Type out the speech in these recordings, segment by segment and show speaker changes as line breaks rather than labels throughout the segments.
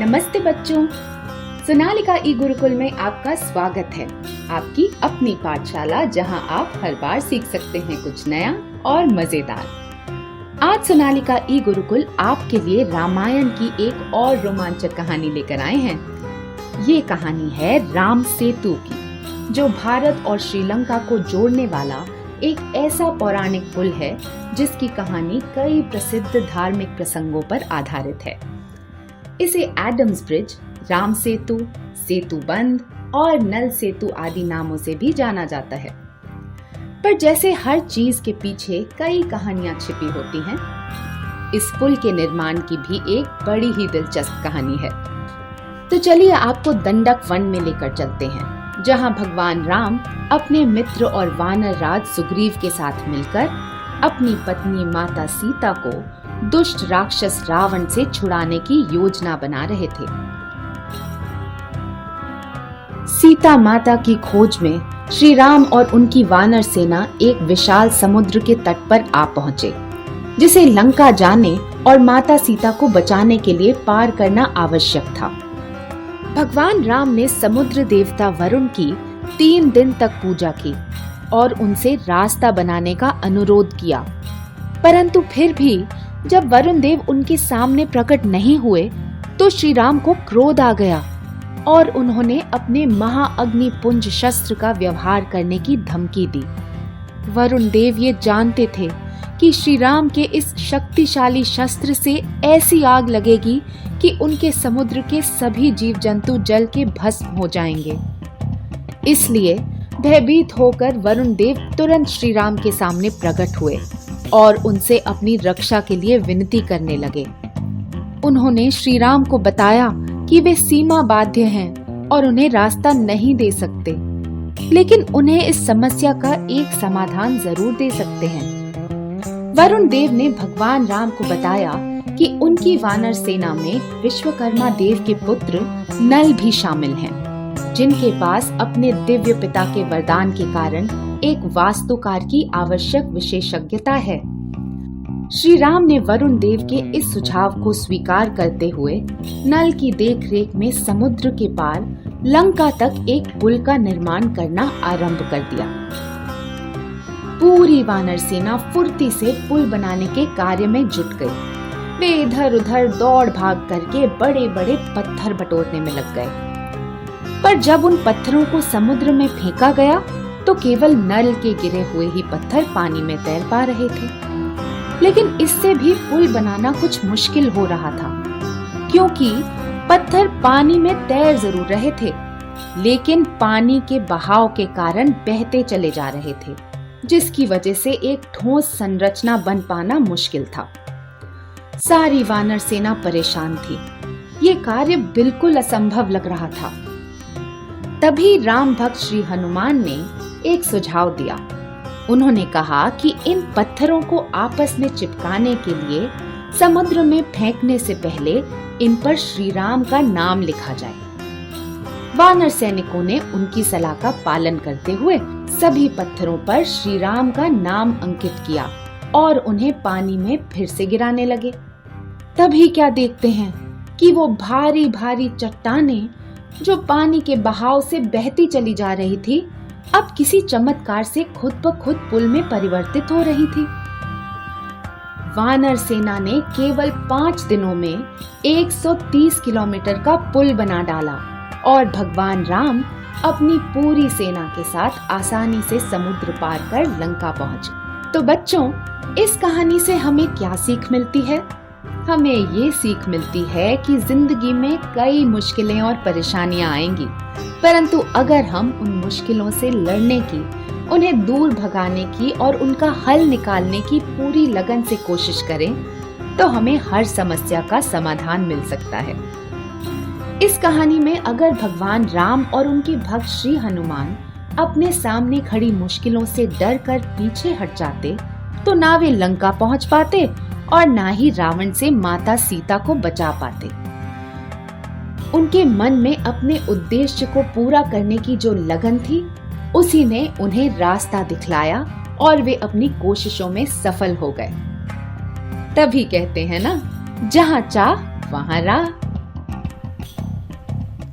नमस्ते बच्चों, सोनालिका ई गुरुकुल में आपका स्वागत है। आपकी अपनी पाठशाला जहां आप हर बार सीख सकते हैं कुछ नया और मजेदार। आज सोनालिका ई गुरुकुल आपके लिए रामायण की एक और रोमांचक कहानी लेकर आए हैं। ये कहानी है राम सेतु की, जो भारत और श्रीलंका को जोड़ने वाला एक ऐसा पौराणिक पुल है जिसकी कहानी कई प्रसिद्ध धार्मिक प्रसंगों पर आधारित है। इसे एडम्स ब्रिज, राम सेतु, सेतु बंद और नल सेतु आदि नामों से भी जाना जाता है। पर जैसे हर चीज के पीछे कई कहानियां छिपी होती हैं, इस पुल के निर्माण की भी एक बड़ी ही दिलचस्प कहानी है। तो चलिए आपको दंडक वन में लेकर चलते हैं, जहां भगवान राम अपने मित्र और वानर राज सुग्रीव के साथ मिलकर अपनी पत्नी माता सीता को दुष्ट राक्षस रावण से छुड़ाने की योजना बना रहे थे। सीता माता की खोज में श्री राम और उनकी वानर सेना एक विशाल समुद्र के तट पर आ पहुंचे, जिसे लंका जाने और माता सीता को बचाने के लिए पार करना आवश्यक था। भगवान राम ने समुद्र देवता वरुण की 3 दिन तक पूजा की और उनसे रास्ता बनाने का अनुरोध किया, परंतु फिर भी जब वरुण देव उनके सामने प्रकट नहीं हुए तो श्री राम को क्रोध आ गया और उन्होंने अपने महाअग्नि पुंज शस्त्र का व्यवहार करने की धमकी दी। वरुण देव ये जानते थे कि श्री राम के इस शक्तिशाली शस्त्र से ऐसी आग लगेगी कि उनके समुद्र के सभी जीव जंतु जल के भस्म हो जाएंगे। इसलिए भयभीत होकर वरुण देव तुरंत श्री राम के सामने प्रकट हुए और उनसे अपनी रक्षा के लिए विनती करने लगे। उन्होंने श्री राम को बताया कि वे सीमा बाध्य हैं और उन्हें रास्ता नहीं दे सकते, लेकिन उन्हें इस समस्या का एक समाधान जरूर दे सकते हैं। वरुण देव ने भगवान राम को बताया कि उनकी वानर सेना में विश्वकर्मा देव के पुत्र नल भी शामिल हैं, जिनके पास अपने दिव्य पिता के वरदान के कारण एक वास्तुकार की आवश्यक विशेषज्ञता है। श्री राम ने वरुण देव के इस सुझाव को स्वीकार करते हुए नल की देखरेख में समुद्र के पार लंका तक एक पुल का निर्माण करना आरंभ कर दिया। पूरी वानर सेना फुर्ती से पुल बनाने के कार्य में जुट गई। वे इधर उधर दौड़ भाग करके बड़े बड़े पत्थर बटोरने में लग गए, पर जब उन पत्थरों को समुद्र में फेंका गया तो केवल नल के गिरे हुए ही पत्थर पानी में तैर पा रहे थे। लेकिन इससे भी पुल बनाना कुछ मुश्किल हो रहा था, क्योंकि पत्थर पानी में तैर जरूर रहे थे, लेकिन पानी के बहाव के कारण बहते चले जा रहे थे, जिसकी वजह से एक ठोस संरचना बन पाना मुश्किल था। सारी वानर सेना परेशान थी। ये कार्य बिल्कुल असंभव लग रहा था। तभी राम भक्त श्री हनुमान ने एक सुझाव दिया। उन्होंने कहा कि इन पत्थरों को आपस में चिपकाने के लिए समुद्र में फेंकने से पहले इन पर श्री राम का नाम लिखा जाए। वानर सैनिकों ने उनकी सलाह का पालन करते हुए सभी पत्थरों पर श्री राम का नाम अंकित किया और उन्हें पानी में फिर से गिराने लगे। तभी क्या देखते हैं कि वो भारी भारी चट्टानें जो पानी के बहाव से बहती चली जा रही थी, अब किसी चमत्कार से खुद ब खुद पुल में परिवर्तित हो रही थी। वानर सेना ने केवल 5 दिनों में 130 किलोमीटर का पुल बना डाला और भगवान राम अपनी पूरी सेना के साथ आसानी से समुद्र पार कर लंका पहुंचे। तो बच्चों, इस कहानी से हमें क्या सीख मिलती है? हमें ये सीख मिलती है कि जिंदगी में कई मुश्किलें और परेशानियां आएंगी, परंतु अगर हम उन मुश्किलों से लड़ने की, उन्हें दूर भगाने की और उनका हल निकालने की पूरी लगन से कोशिश करें, तो हमें हर समस्या का समाधान मिल सकता है। इस कहानी में अगर भगवान राम और उनके भक्त श्री हनुमान अपने सामने खड़ी मुश्किलों से डर कर पीछे हट जाते, तो ना वे लंका पहुंच पाते और ना ही रावण से माता सीता को बचा पाते। उनके मन में अपने उद्देश्य को पूरा करने की जो लगन थी, उसी ने उन्हें रास्ता दिखलाया और वे अपनी कोशिशों में सफल हो गए। तभी कहते हैं ना, जहाँ चाह वहाँ राह।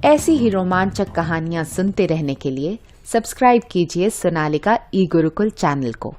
ऐसी ही रोमांचक कहानियां सुनते रहने के लिए सब्सक्राइब कीजिए सोनालिका ई गुरुकुल चैनल को।